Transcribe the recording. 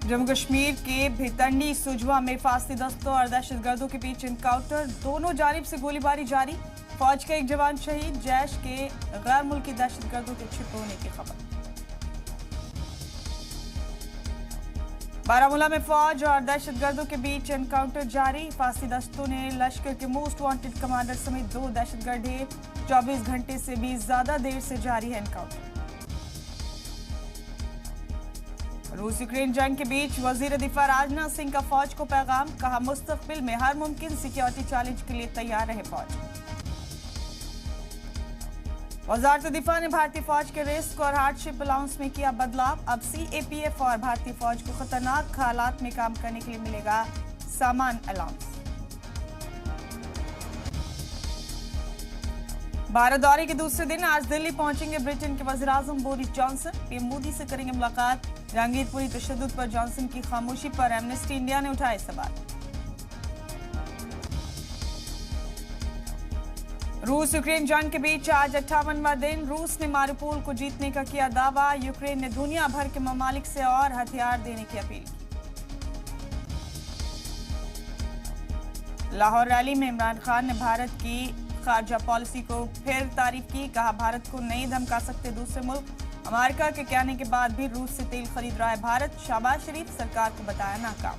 जम्मू कश्मीर के भितंडी सुजवा में फांसी दस्तों और दहशतगर्दों के बीच इनकाउंटर, दोनों जानिब से गोलीबारी जारी। फौज का एक जवान शहीद, जैश के गैर मुल्की दहशतगर्दों के छिपे होने की खबर। बारामूला में फौज और दहशतगर्दों के बीच एनकाउंटर जारी। फांसी दस्तों ने लश्कर के मोस्ट वांटेड कमांडर समेत 2 दहशतगर्द ढेर। 24 घंटे से भी ज्यादा देर से जारी है एनकाउंटर। रूस यूक्रेन जंग के बीच वजीर दिफा राजनाथ सिंह का फौज को पैगाम, कहा मुस्तकबिल में हर मुमकिन सिक्योरिटी चैलेंज के लिए तैयार रहे फौज। वजारत दिफा ने भारतीय फौज के रिस्क और हार्डशिप अलाउंस में किया बदलाव। अब CAPF और भारतीय फौज को खतरनाक हालात में काम करने के लिए मिलेगा सामान अलाउंस। भारत दौरे के दूसरे दिन आज दिल्ली पहुंचेंगे ब्रिटेन के वज़ीर-ए-आज़म बोरिस जॉनसन। पीएम मोदी से करेंगे मुलाकात। जहांगीरपुरी तशद्दुद पर जॉनसन की खामोशी पर एमनेस्टी इंडिया ने उठाए सवाल। रूस यूक्रेन जंग के बीच आज 58वां दिन। रूस ने मारिउपोल को जीतने का किया दावा। यूक्रेन ने दुनिया भर के ममालिक से और हथियार देने की अपील की। लाहौर रैली में इमरान खान ने भारत की खारजा पॉलिसी को फिर तारीफ की, कहा भारत को नहीं धमका सकते दूसरे मुल्क। अमेरिका के कहने के बाद भी रूस से तेल खरीद रहा है भारत। शहबाज शरीफ सरकार को बताया नाकाम।